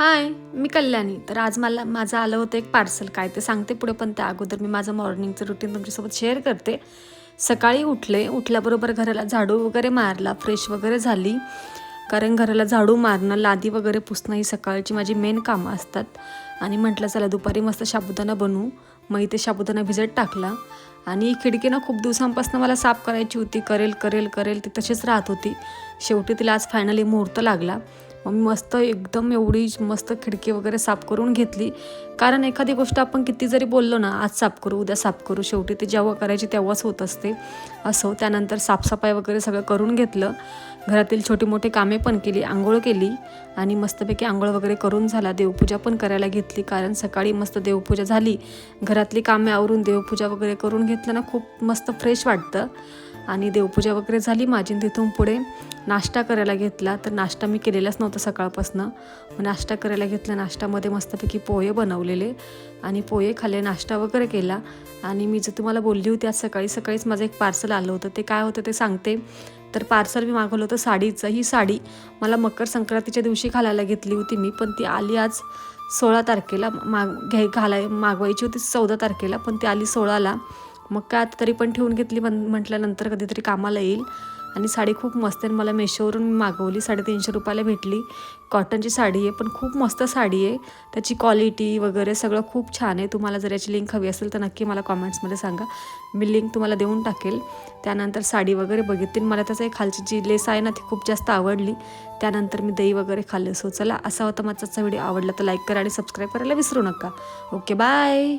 हाय, मी कल्याणी. तर आज माझं आलं होतं एक पार्सल. काय ते सांगते पुढे, पण त्या अगोदर मी माझं मॉर्निंगचं रुटीन तुमच्यासोबत शेअर करते. सकाळी उठल्याबरोबर घराला झाडू वगैरे मारला, फ्रेश वगैरे झाली. कारण घराला झाडू मारणं, लादी वगैरे पुसणं ही सकाळची माझी मेन कामं असतात. आणि म्हटलं चला दुपारी मस्त साबुदाणा बनवू. मग इथे साबुदाणा भिजत टाकला. आणि खिडकी खूप दिवसांपासून मला साफ करायची होती. करेल ती तशीच राहत होती. शेवटी तिला आज फायनली मुहूर्त लागला. मग मी मस्त एकदम एवढी मस्त खिडकी वगैरे साफ करून घेतली. कारण एखादी गोष्ट आपण किती जरी बोललो ना, आज साफ करू, उद्या साफ करू, शेवटी ती जेव्हा करायची तेव्हाच होत असते. असो, त्यानंतर साफसफाई वगैरे सगळं करून घेतलं. घरातील छोटी मोठी कामे पण केली, आंघोळ केली आणि मस्तपैकी आंघोळ वगैरे करून झाला. देवपूजा पण करायला घेतली, कारण सकाळी मस्त देवपूजा झाली. घरातली कामे आवरून देवपूजा वगैरे करून घेतलं ना, खूप मस्त फ्रेश वाटतं. आणि देवपूजा वगैरे झाली माझी. तिथून पुढे नाश्ता करायला घेतला. तर नाश्ता मी केलेलाच नव्हता सकाळपासून. मग नाश्ता करायला घेतला. नाश्त्यामध्ये मस्तपैकी पोहे बनवलेले आणि पोहे खाल्ले, नाश्ता वगैरे केला. आणि मी जे तुम्हाला बोलली होती, आज सकाळीच माझं एक पार्सल आलं होतं. ते काय होतं ते सांगते. तर पार्सल मी मागवलं होतं साडीचं. ही साडी मला मकर संक्रांतीच्या दिवशी घालायला घेतली होती मी, पण ती आली आज 16 तारखेला. मागवायची होती 14 तारखेला, पण ती आली 16ला. मग काय आता तरी पण ठेवून घेतली, म्हटल्यानंतर कधीतरी कामाला येईल. आणि साडी खूप मस्त आहे. मला मेशोवरून मी मागवली, 350 रुपयाला भेटली. कॉटनची साडी आहे, पण खूप मस्त साडी आहे. त्याची क्वालिटी वगैरे सगळं खूप छान आहे. तुम्हाला जर याची लिंक हवी असेल तर नक्की मला कॉमेंट्समध्ये सांगा, मी लिंक तुम्हाला देऊन टाकेल. त्यानंतर साडी वगैरे बघितली. मला त्याचं एक खालची जी लेस आहे ना, ती खूप जास्त आवडली. त्यानंतर मी दही वगैरे खाल्लं. सो चला, असा होता माझा व्हिडिओ. आवडला तर लाईक करा आणि सबस्क्राईब करायला विसरू नका. Okay, bye.